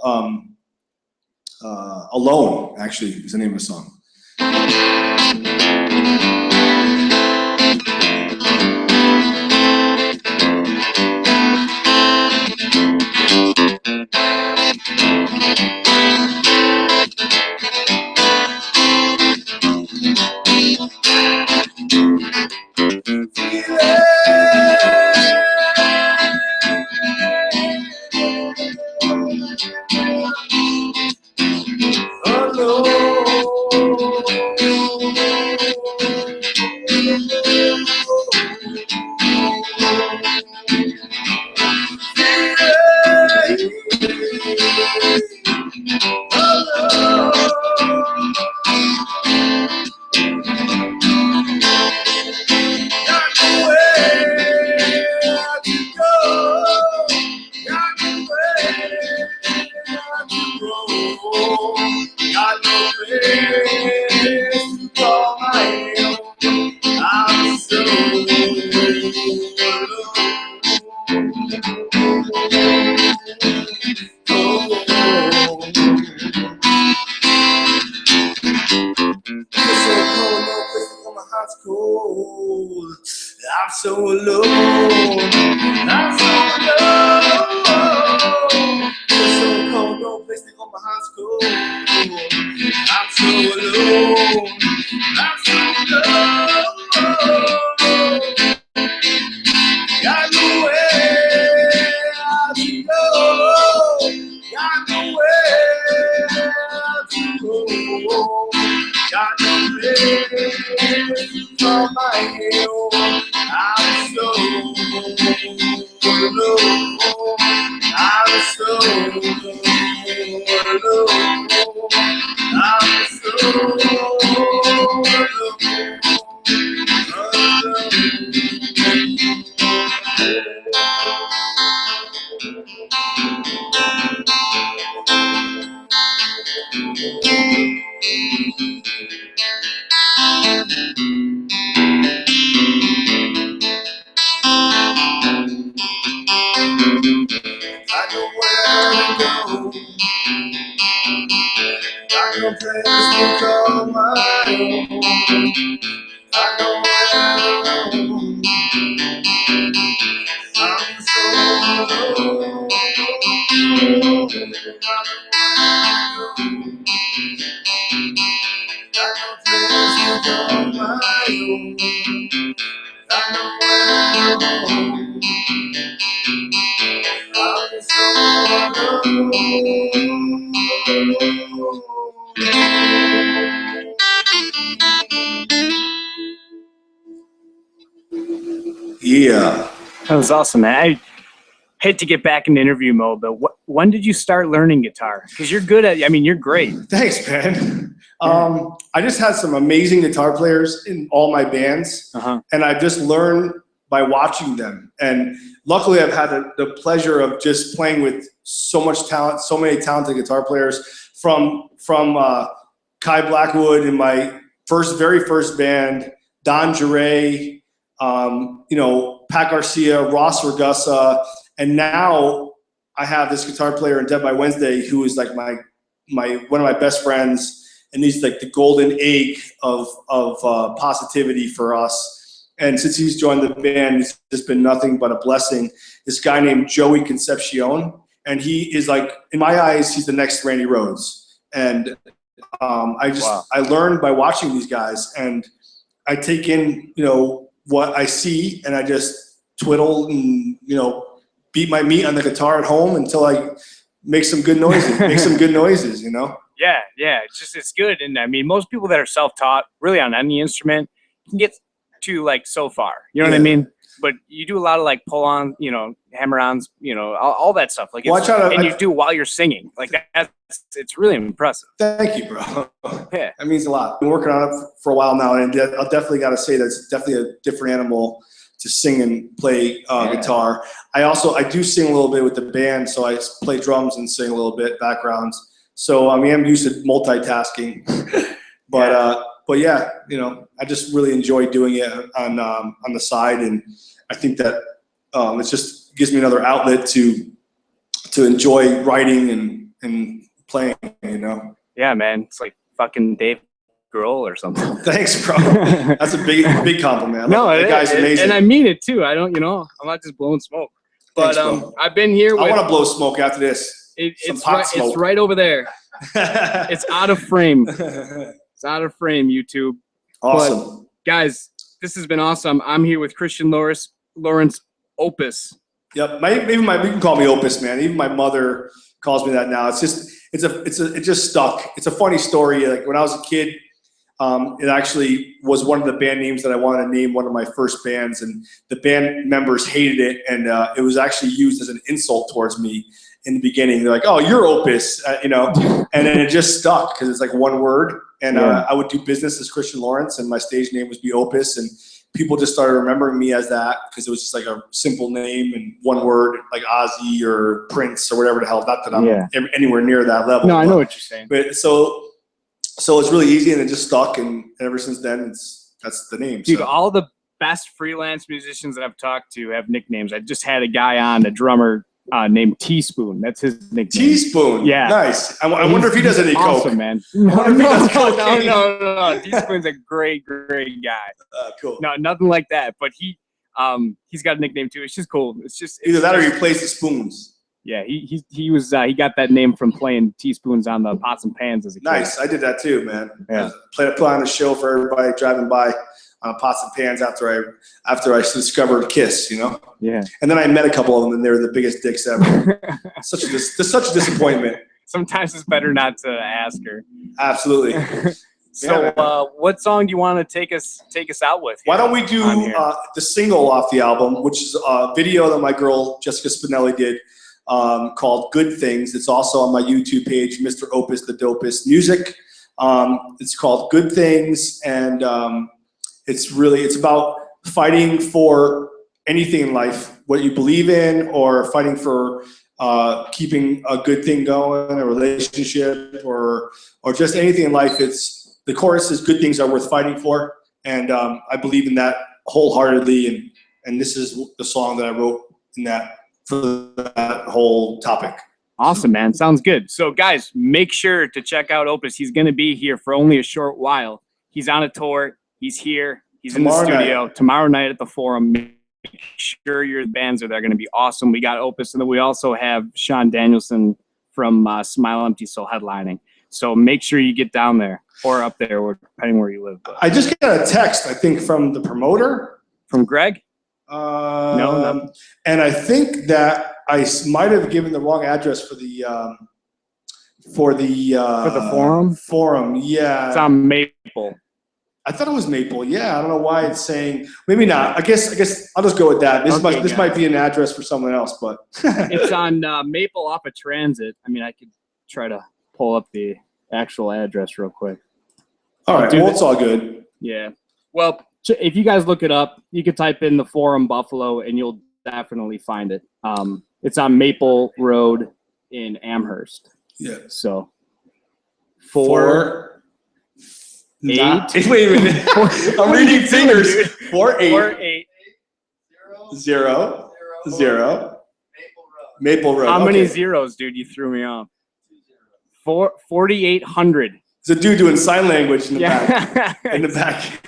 Alone, actually, is the name of the song. I'm so alone. I'm so alone. It's so cold, no place to go. My heart's cold. I'm so alone. I'm so alone. Got nowhere to go. Got nowhere to go. Got no place from my hill. I'm so alone. I'm so alone. I'm so I know where to go. I know place to call my own. I know where to go. I'm so alone. I know place to call my own. I know where to go. I'm so alone. Yeah. That was awesome, man. I hate to get back into interview mode, but when did you start learning guitar? Because you're good at, I mean, you're great. Thanks, man. I just had some amazing guitar players in all my bands, and I just learned by watching them. And luckily, I've had the pleasure of just playing with so much talent, so many talented guitar players. From Kai Blackwood in my very first band, Don Jure, Pat Garcia, Ross Ragusa, and now I have this guitar player in Dead by Wednesday who is like one of my best friends, and he's like the golden egg of positivity for us. And since he's joined the band, it's just been nothing but a blessing. This guy named Joey Concepcion, and he is like, in my eyes, he's the next Randy Rhoads. And I learned by watching these guys, and I take in what I see, and I just twiddle and beat my meat on the guitar at home until I make some good noises. Yeah. It's good. And I mean, most people that are self-taught really on any instrument can get to like so far, you know what I mean? But you do a lot of like pull on, hammer-ons, all that stuff. Like, and you do while you're singing. Like it's really impressive. Thank you, bro. Yeah, that means a lot. Been working on it for a while now, and I'll definitely got to say that's definitely a different animal to sing and play guitar. I do sing a little bit with the band, so I play drums and sing a little bit backgrounds. So I mean, I'm used to multitasking, but yeah, I just really enjoy doing it on the side, and I think that it just gives me another outlet to enjoy writing and playing. you know? Yeah, man. It's like fucking Dave Grohl or something. Thanks, bro. That's a big compliment. No, that guy's amazing. And I mean it too. I don't, I'm not just blowing smoke. But Thanks, I've been here with. I want to blow smoke after this. It's right over there. It's out of frame. It's out of frame, YouTube. Awesome. But, guys, this has been awesome. I'm here with Christian Lawrence Opus. Yep. We can call me Opus, man. Even my mother calls me that now. It just stuck. It's a funny story. Like when I was a kid, it actually was one of the band names that I wanted to name one of my first bands, and the band members hated it, and it was actually used as an insult towards me in the beginning. They're like, "Oh, you're Opus," and then it just stuck because it's like one word. And I would do business as Christian Lawrence, and my stage name would be Opus, and people just started remembering me as that because it was just like a simple name and one word, like Ozzy or Prince or whatever the hell. Not that I'm anywhere near that level. No, I know what you're saying. But so it's really easy, and it just stuck, and ever since then, that's the name. Dude, all the best freelance musicians that I've talked to have nicknames. I just had a guy on, a drummer named Teaspoon. That's his nickname. Teaspoon. Yeah. Nice. I wonder if he does any awesome, coke. Man. No. Teaspoon's a great guy. Cool. No, nothing like that. But he's got a nickname too. It's just cool. It's either that or he plays the spoons. Yeah, he got that name from playing teaspoons on the pots and pans as a kid. Nice. I did that too, man. Yeah. Put on a show for everybody driving by on pots and pans after I discovered Kiss, Yeah. And then I met a couple of them, and they were the biggest dicks ever. such a disappointment. Sometimes it's better not to ask her. Absolutely. So, what song do you want to take us out with? Why don't we do the single off the album, which is a video that my girl Jessica Spinelli did, called "Good Things." It's also on my YouTube page, Mr. Opus the Dopest Music. It's called "Good Things," and it's about fighting for anything in life, what you believe in, or fighting for keeping a good thing going, a relationship, or just anything in life. The chorus is "Good things are worth fighting for," and I believe in that wholeheartedly. And this is the song that I wrote for that whole topic. Awesome, man. Sounds good. So, guys, make sure to check out Opus. He's going to be here for only a short while. He's on a tour. He's here. He's in the studio tomorrow night at the Forum. Make sure your bands are there. Going to be awesome. We got Opus, and then we also have Sean Danielsen from Smile Empty Soul headlining. So make sure you get down there or up there, or depending where you live. I just got a text, I think, from the promoter. From Greg? No. And I think that I might have given the wrong address for the Forum. Forum, yeah. It's on Maple. I thought it was Maple. Yeah, I don't know why it's saying. Maybe not. I guess I'll just go with that. This might be an address for someone else, but it's on Maple off of Transit. I mean, I could try to pull up the actual address real quick. All right. Well, it's all good. Yeah. Well, if you guys look it up, you could type in the Forum Buffalo, and you'll definitely find it. It's on Maple Road in Amherst. Yeah. So 4 8. Wait a minute. I'm reading fingers. 4 8 0 Maple Road. How many zeros, dude? You threw me off. 4,800. There's a dude doing sign language in the back. In the back.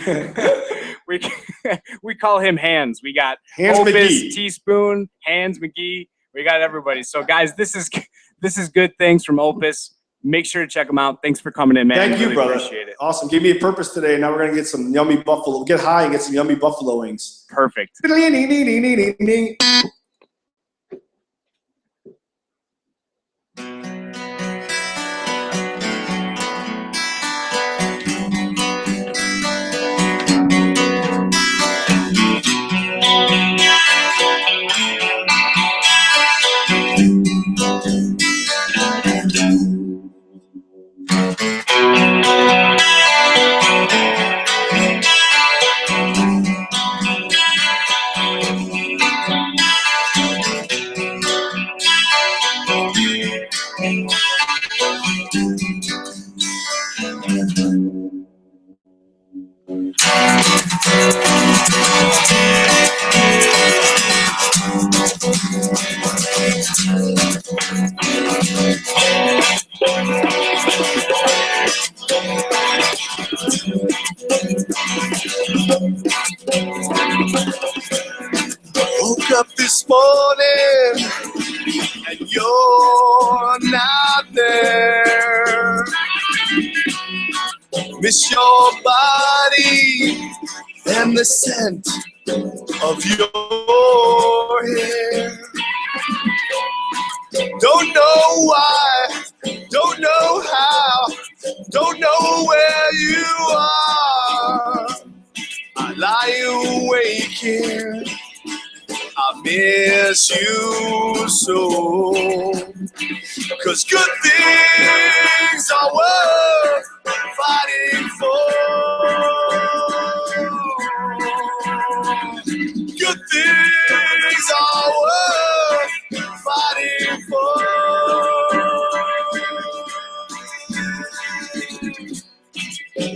We call him Hands. We got Hands Opus, McGee. Teaspoon, Hands McGee. We got everybody. So guys, this is Good Things from Opus. Make sure to check them out. Thanks for coming in, man. Thank you, really brother. Appreciate it. Awesome. Gave me a purpose today. Now we're gonna get some yummy buffalo. Get high and get some yummy buffalo wings. Perfect. Miss your body and the scent of your hair. Don't know why, don't know how, don't know where you are. I lie awake here, I miss you so. 'Cause good things are worth fighting for. Good things are worth fighting for.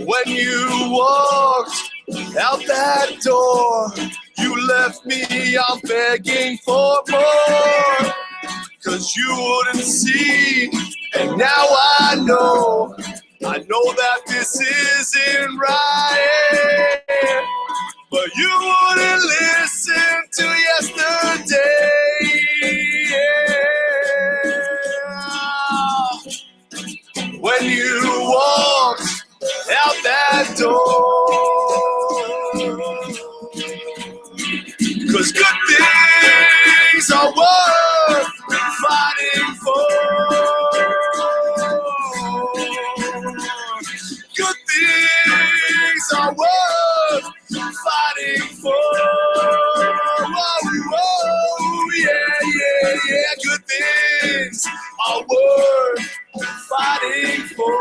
When you walked out that door, you left me, I'm begging for more. 'Cause you wouldn't see, and now I know that this isn't right. But you wouldn't listen to yesterday. When you walked out that door. 'Cause good things are worth fighting for. Good things are worth fighting for. Whoa, whoa, yeah, yeah, yeah. Good things are worth fighting for.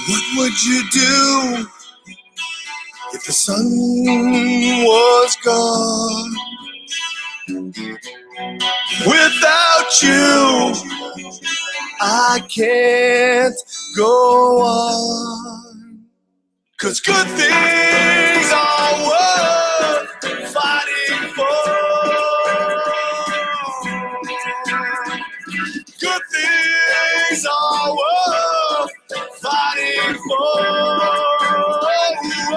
What would you do if the sun was gone? Without you, I can't go on. 'Cause good things are worth fighting for. Good things are worth fighting for.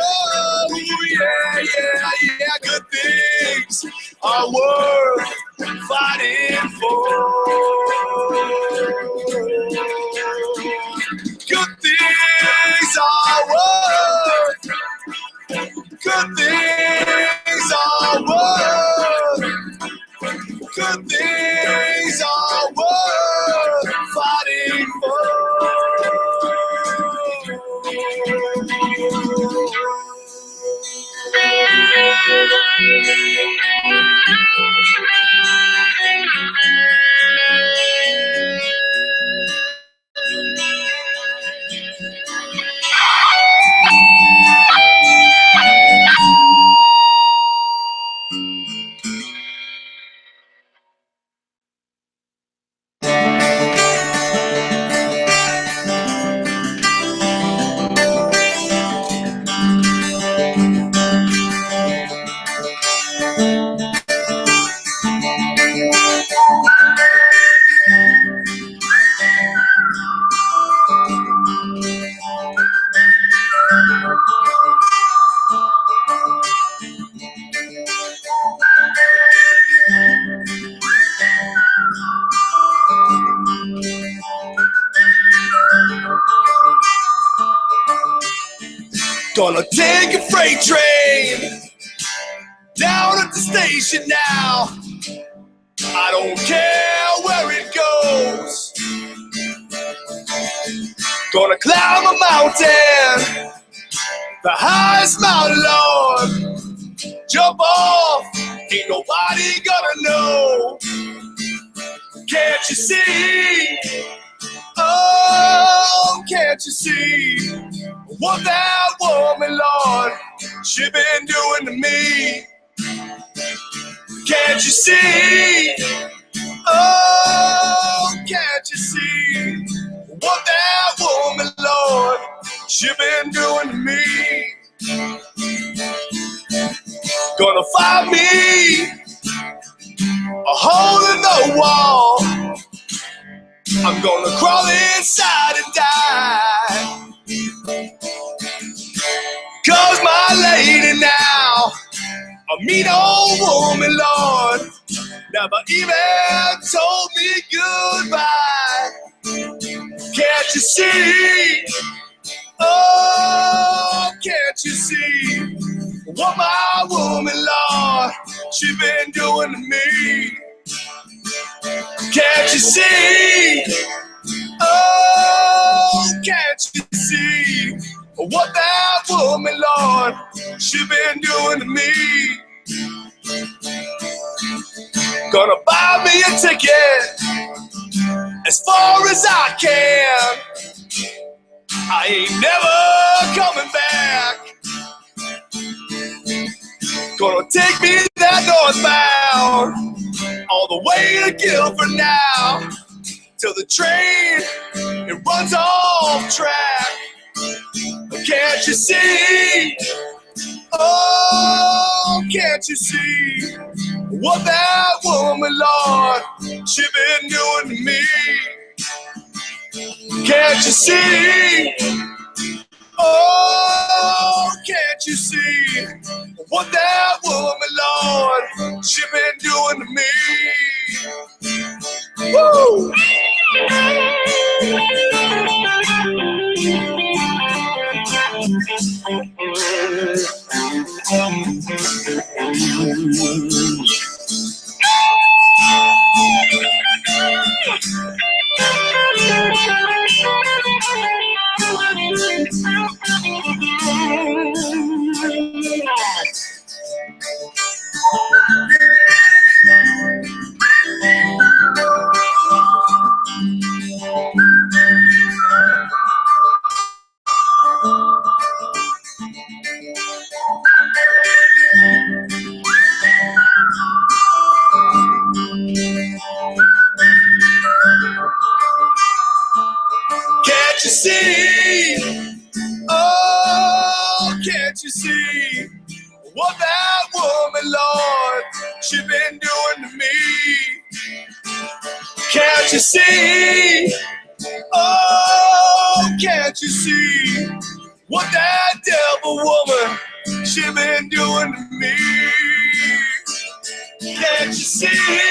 Oh, yeah, yeah, yeah. Good things are worth fighting for. Good things are worth. Good things are worth. Good things are worth fighting for. Gonna take a freight train down at the station now. I don't care where it goes. Gonna climb a mountain, the highest mountain, Lord. Jump off, ain't nobody gonna know. Can't you see? Oh, can't you see what that woman, Lord, she been doing to me? Can't you see? Oh, can't you see what that woman, Lord, she been doing to me? Gonna find me a hole in the wall. I'm gonna crawl inside and die. 'Cause my lady now, a mean old woman, Lord, never even told me goodbye. Can't you see? Oh, can't you see what my woman, Lord, she been doing to me? Can't you see? Oh, can't you see what that woman, Lord, she been doing to me? Gonna buy me a ticket as far as I can. I ain't never coming back. Gonna take me that northbound all the way to Guilford now, till the train it runs off track. Can't you see? Oh, can't you see what that woman, Lord, she been doing to me? Can't you see? Oh, can't you see what that woman, Lord, she been doing to me? Woo! Can't you see? Oh, can't you see what that woman, Lord, she been doing to me? Can't you see? Oh, can't you see what that devil woman, she been doing to me? Can't you see?